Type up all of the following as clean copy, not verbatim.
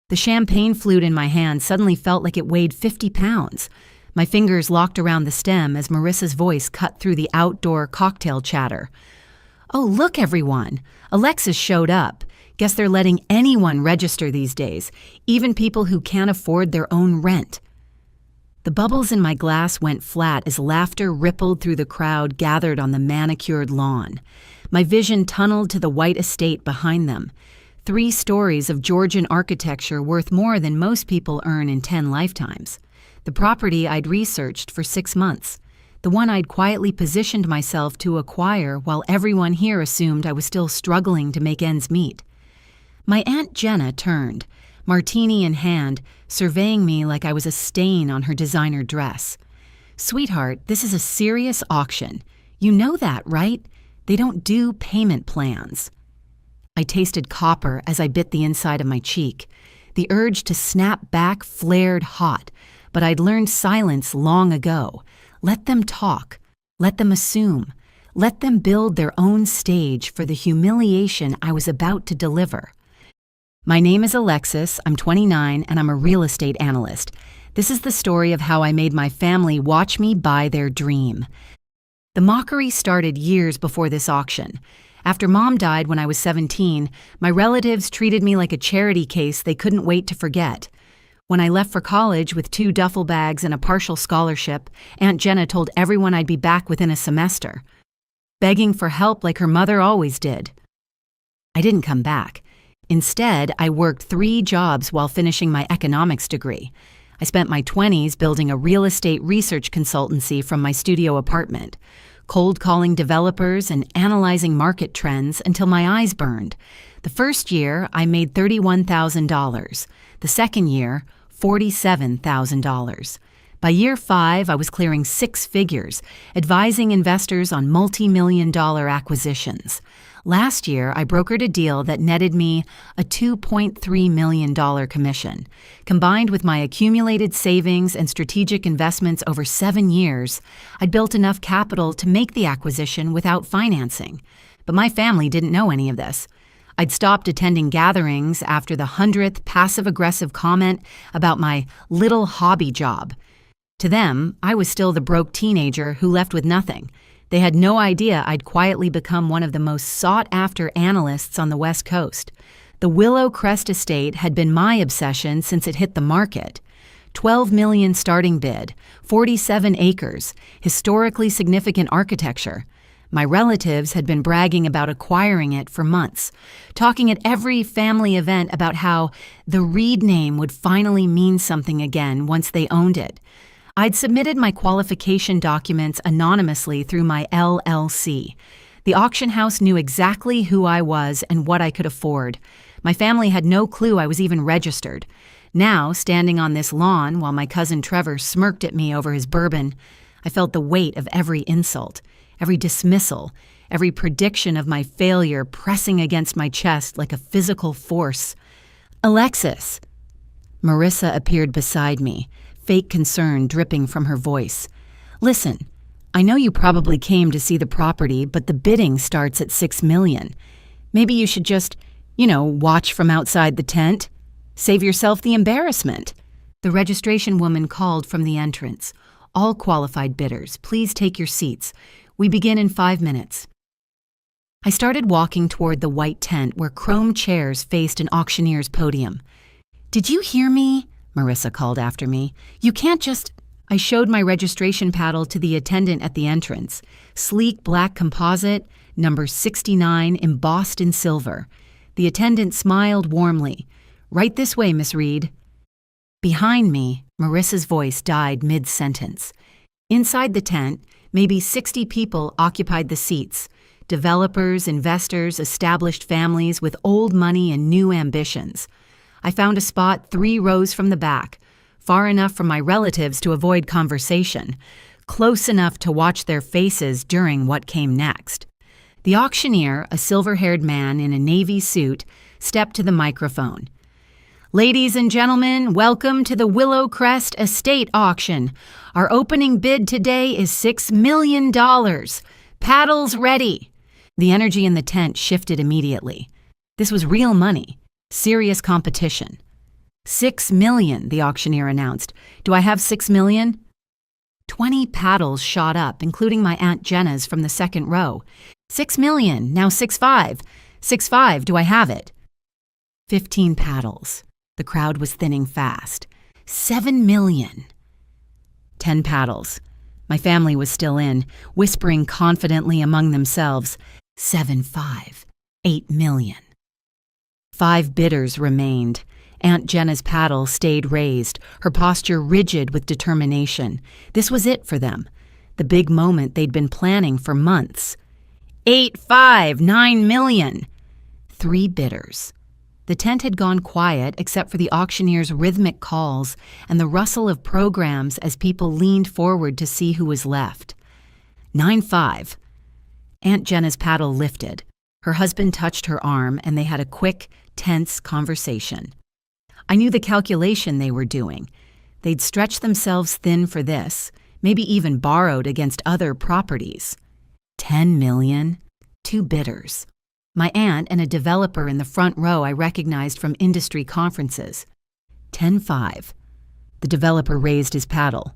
The champagne flute in my hand suddenly felt like it weighed 50 pounds. My fingers locked around the stem as Marissa's voice cut through the outdoor cocktail chatter. "Oh, look, everyone! Alexis showed up. Guess they're letting anyone register these days, even people who can't afford their own rent." The bubbles in my glass went flat as laughter rippled through the crowd gathered on the manicured lawn. My vision tunneled to the white estate behind them. 3 stories of Georgian architecture worth more than most people earn in 10 lifetimes. The property I'd researched for 6 months. The one I'd quietly positioned myself to acquire while everyone here assumed I was still struggling to make ends meet. My Aunt Jenna turned, martini in hand, surveying me like I was a stain on her designer dress. "Sweetheart, this is a serious auction. You know that, right? They don't do payment plans." I tasted copper as I bit the inside of my cheek. The urge to snap back flared hot, but I'd learned silence long ago. Let them talk. Let them assume. Let them build their own stage for the humiliation I was about to deliver. "My name is Alexis, I'm 29, and I'm a real estate analyst. This is the story of how I made my family watch me buy their dream." The mockery started years before this auction. After Mom died when I was 17, my relatives treated me like a charity case they couldn't wait to forget. When I left for college with 2 duffel bags and a partial scholarship, Aunt Jenna told everyone I'd be back within a semester, begging for help like her mother always did. I didn't come back. Instead, I worked 3 jobs while finishing my economics degree. I spent my 20s building a real estate research consultancy from my studio apartment, cold calling developers and analyzing market trends until my eyes burned. The first year, I made $31,000. The second year, $47,000. By year 5, I was clearing 6 figures, advising investors on multi-million-dollar acquisitions. Last year, I brokered a deal that netted me a $2.3 million commission. Combined with my accumulated savings and strategic investments over 7 years, I'd built enough capital to make the acquisition without financing. But my family didn't know any of this. I'd stopped attending gatherings after the 100th passive-aggressive comment about my little hobby job. To them, I was still the broke teenager who left with nothing. They had no idea I'd quietly become one of the most sought-after analysts on the West Coast. The Willow Crest estate had been my obsession since it hit the market. $12 million starting bid, 47 acres, historically significant architecture. My relatives had been bragging about acquiring it for months, talking at every family event about how the Reed name would finally mean something again once they owned it. I'd submitted my qualification documents anonymously through my LLC. The auction house knew exactly who I was and what I could afford. My family had no clue I was even registered. Now, standing on this lawn while my cousin Trevor smirked at me over his bourbon, I felt the weight of every insult, every dismissal, every prediction of my failure pressing against my chest like a physical force. "Alexis!" Marissa appeared beside me, fake concern dripping from her voice. "Listen, I know you probably came to see the property, but the bidding starts at $6 million. Maybe you should just, watch from outside the tent. Save yourself the embarrassment." The registration woman called from the entrance. "All qualified bidders, please take your seats. We begin in 5 minutes." I started walking toward the white tent where chrome chairs faced an auctioneer's podium. "Did you hear me?" Marissa called after me. "You can't just—" I showed my registration paddle to the attendant at the entrance. Sleek black composite, number 69 embossed in silver. The attendant smiled warmly. "Right this way, Miss Reed." Behind me, Marissa's voice died mid-sentence. Inside the tent, maybe 60 people occupied the seats. Developers, investors, established families with old money and new ambitions. I found a spot 3 rows from the back, far enough from my relatives to avoid conversation, close enough to watch their faces during what came next. The auctioneer, a silver-haired man in a navy suit, stepped to the microphone. "Ladies and gentlemen, welcome to the Willow Crest Estate Auction. Our opening bid today is $6 million. Paddles ready." The energy in the tent shifted immediately. This was real money. Serious competition. "6 million, the auctioneer announced. "Do I have 6 million? 20 paddles shot up, including my Aunt Jenna's from the second row. "6 million, now 6.5. 6.5, do I have it?" 15 paddles. The crowd was thinning fast. 7 million. 10 paddles. My family was still in, whispering confidently among themselves, 7.5, 8 million. 5 bidders remained. Aunt Jenna's paddle stayed raised, her posture rigid with determination. This was it for them, the big moment they'd been planning for months. 8.5, 9 million. 3 bidders. The tent had gone quiet except for the auctioneer's rhythmic calls and the rustle of programs as people leaned forward to see who was left. 9.5. Aunt Jenna's paddle lifted. Her husband touched her arm and they had a quick, tense conversation. I knew the calculation they were doing. They'd stretched themselves thin for this, maybe even borrowed against other properties. 10 million, 2 bidders. My aunt and a developer in the front row I recognized from industry conferences. 10.5. The developer raised his paddle.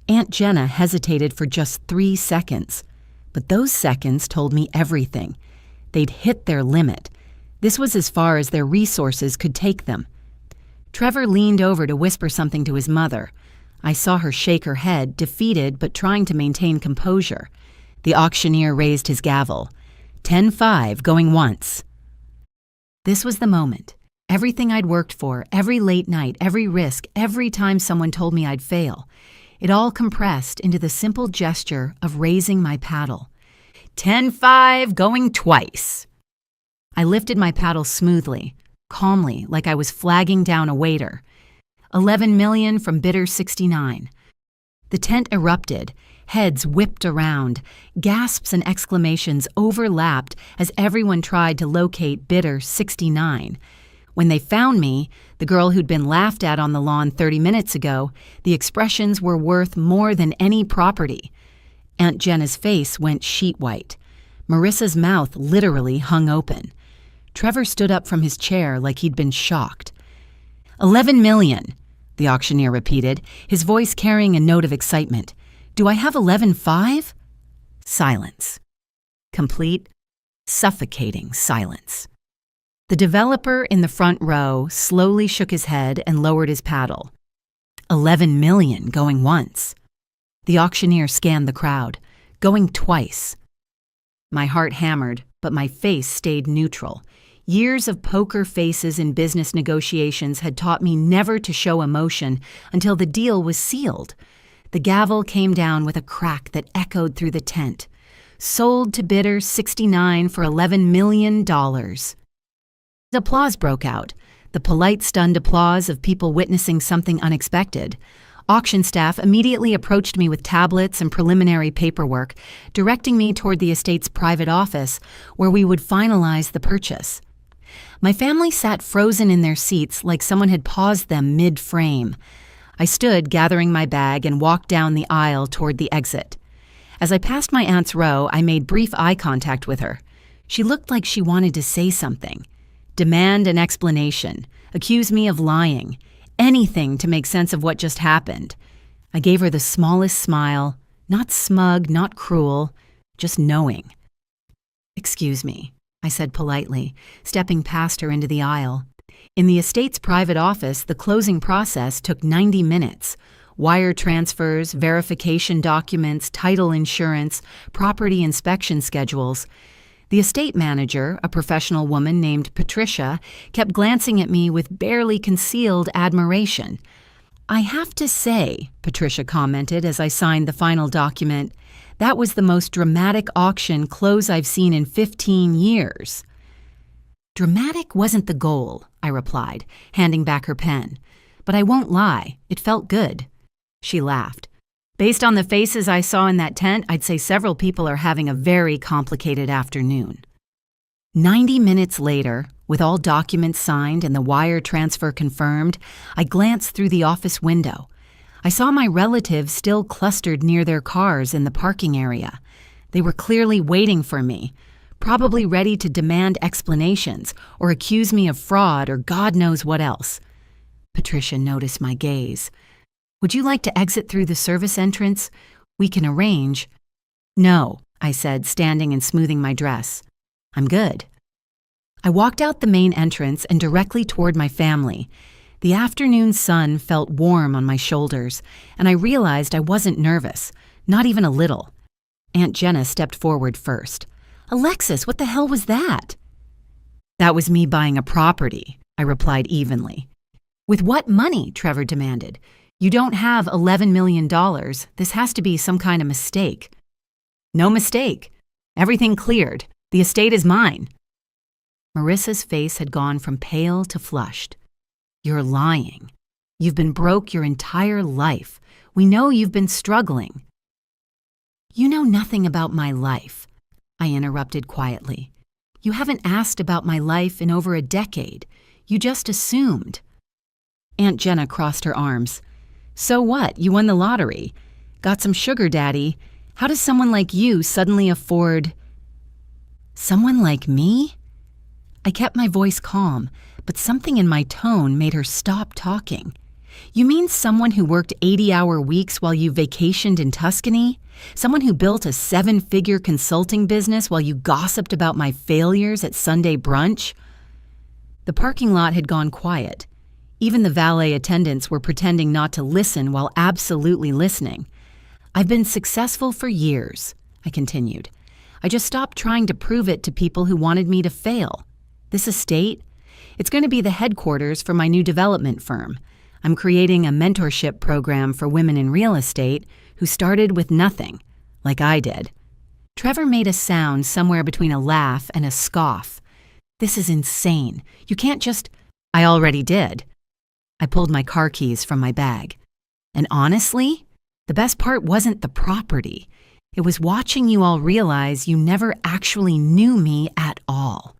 Aunt Jenna hesitated for just 3 seconds. But those seconds told me everything. They'd hit their limit. This was as far as their resources could take them. Trevor leaned over to whisper something to his mother. I saw her shake her head, defeated but trying to maintain composure. The auctioneer raised his gavel. 10.5, going once. This was the moment. Everything I'd worked for, every late night, every risk, every time someone told me I'd fail. It all compressed into the simple gesture of raising my paddle. 10.5, going twice. I lifted my paddle smoothly, calmly, like I was flagging down a waiter. 11 million from bidder 69. The tent erupted. Heads whipped around. Gasps and exclamations overlapped as everyone tried to locate bidder 69. When they found me, the girl who'd been laughed at on the lawn 30 minutes ago, the expressions were worth more than any property. Aunt Jenna's face went sheet white. Marissa's mouth literally hung open. Trevor stood up from his chair like he'd been shocked. 11 million, the auctioneer repeated, his voice carrying a note of excitement. Do I have 11.5? Silence. Complete, suffocating silence. The developer in the front row slowly shook his head and lowered his paddle. 11 million going once. The auctioneer scanned the crowd, going twice. My heart hammered, but my face stayed neutral. Years of poker faces in business negotiations had taught me never to show emotion until the deal was sealed. The gavel came down with a crack that echoed through the tent. Sold to bidder 69 for $11 million. Applause broke out, the polite, stunned applause of people witnessing something unexpected. Auction staff immediately approached me with tablets and preliminary paperwork, directing me toward the estate's private office, where we would finalize the purchase. My family sat frozen in their seats like someone had paused them mid-frame. I stood gathering my bag and walked down the aisle toward the exit. As I passed my aunt's row, I made brief eye contact with her. She looked like she wanted to say something. Demand an explanation. Accuse me of lying. Anything to make sense of what just happened. I gave her the smallest smile, not smug, not cruel, just knowing. Excuse me, I said politely, stepping past her into the aisle. In the estate's private office, the closing process took 90 minutes. Wire transfers, verification documents, title insurance, property inspection schedules. The estate manager, a professional woman named Patricia, kept glancing at me with barely concealed admiration. I have to say, Patricia commented as I signed the final document, that was the most dramatic auction close I've seen in 15 years. Dramatic wasn't the goal, I replied, handing back her pen. But I won't lie, it felt good. She laughed. Based on the faces I saw in that tent, I'd say several people are having a very complicated afternoon. 90 minutes later, with all documents signed and the wire transfer confirmed, I glanced through the office window. I saw my relatives still clustered near their cars in the parking area. They were clearly waiting for me, probably ready to demand explanations or accuse me of fraud or God knows what else. Patricia noticed my gaze. Would you like to exit through the service entrance? We can arrange. No, I said, standing and smoothing my dress. I'm good. I walked out the main entrance and directly toward my family. The afternoon sun felt warm on my shoulders, and I realized I wasn't nervous, not even a little. Aunt Jenna stepped forward first. Alexis, what the hell was that? That was me buying a property, I replied evenly. With what money? Trevor demanded. You don't have $11 million. This has to be some kind of mistake. No mistake. Everything cleared. The estate is mine. Marissa's face had gone from pale to flushed. You're lying. You've been broke your entire life. We know you've been struggling. You know nothing about my life, I interrupted quietly. You haven't asked about my life in over a decade. You just assumed. Aunt Jenna crossed her arms. So what? You won the lottery. Got some sugar daddy. How does someone like you suddenly afford... Someone like me? I kept my voice calm, but something in my tone made her stop talking. You mean someone who worked 80-hour weeks while you vacationed in Tuscany? Someone who built a 7-figure consulting business while you gossiped about my failures at Sunday brunch? The parking lot had gone quiet. Even the valet attendants were pretending not to listen while absolutely listening. I've been successful for years, I continued. I just stopped trying to prove it to people who wanted me to fail. This estate? It's going to be the headquarters for my new development firm. I'm creating a mentorship program for women in real estate who started with nothing, like I did. Trevor made a sound somewhere between a laugh and a scoff. This is insane. You can't just... I already did. I pulled my car keys from my bag. And honestly, the best part wasn't the property. It was watching you all realize you never actually knew me at all.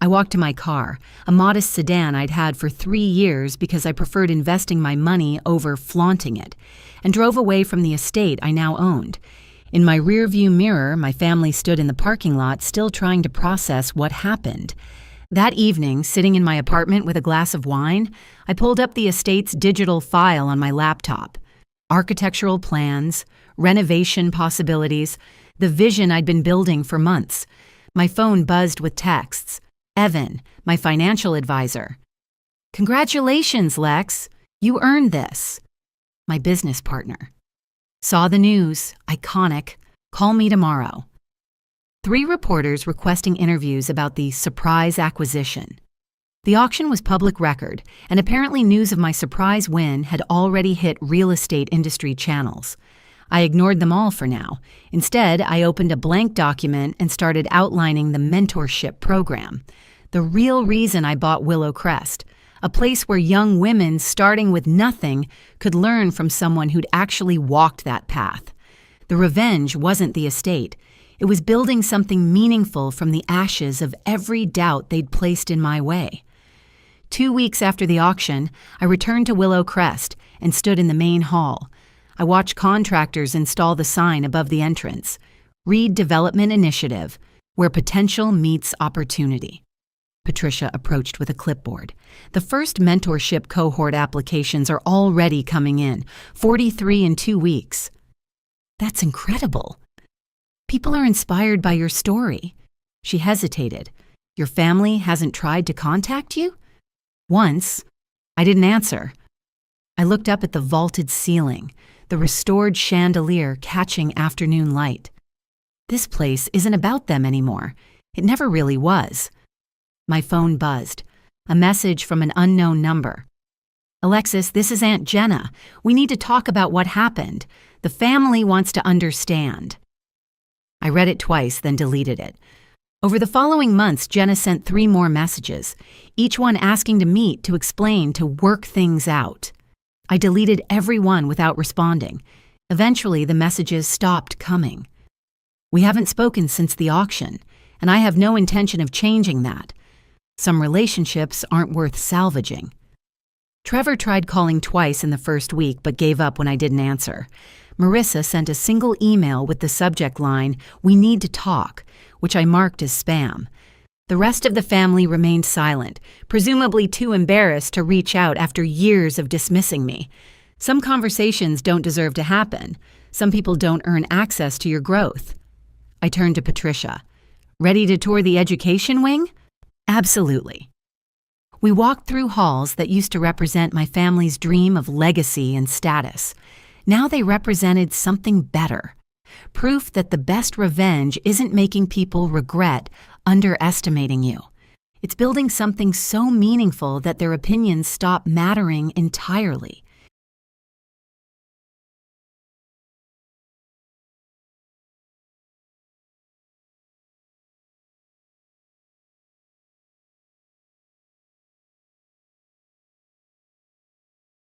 I walked to my car, a modest sedan I'd had for 3 years because I preferred investing my money over flaunting it, and drove away from the estate I now owned. In my rearview mirror, my family stood in the parking lot still trying to process what happened. That evening, sitting in my apartment with a glass of wine, I pulled up the estate's digital file on my laptop. Architectural plans, renovation possibilities, the vision I'd been building for months. My phone buzzed with texts. Evan, my financial advisor. Congratulations, Lex. You earned this. My business partner. Saw the news. Iconic. Call me tomorrow. 3 reporters requesting interviews about the surprise acquisition. The auction was public record, and apparently news of my surprise win had already hit real estate industry channels. I ignored them all for now. Instead, I opened a blank document and started outlining the mentorship program. The real reason I bought Willow Crest, a place where young women starting with nothing could learn from someone who'd actually walked that path. The revenge wasn't the estate. It was building something meaningful from the ashes of every doubt they'd placed in my way. 2 weeks after the auction, I returned to Willow Crest and stood in the main hall. I watched contractors install the sign above the entrance. Read Development Initiative, where potential meets opportunity. Patricia approached with a clipboard. The first mentorship cohort applications are already coming in, 43 in 2 weeks. That's incredible. People are inspired by your story. She hesitated. Your family hasn't tried to contact you? Once. I didn't answer. I looked up at the vaulted ceiling, the restored chandelier catching afternoon light. This place isn't about them anymore. It never really was. My phone buzzed. A message from an unknown number. Alexis, this is Aunt Jenna. We need to talk about what happened. The family wants to understand. I read it twice, then deleted it. Over the following months, Jenna sent 3 more messages, each one asking to meet, to explain, to work things out. I deleted every one without responding. Eventually, the messages stopped coming. We haven't spoken since the auction, and I have no intention of changing that. Some relationships aren't worth salvaging. Trevor tried calling twice in the first week but gave up when I didn't answer. Marissa sent a single email with the subject line, "We need to talk," which I marked as spam. The rest of the family remained silent, presumably too embarrassed to reach out after years of dismissing me. Some conversations don't deserve to happen. Some people don't earn access to your growth. I turned to Patricia. Ready to tour the education wing? Absolutely. We walked through halls that used to represent my family's dream of legacy and status. Now they represented something better. Proof that the best revenge isn't making people regret underestimating you. It's building something so meaningful that their opinions stop mattering entirely.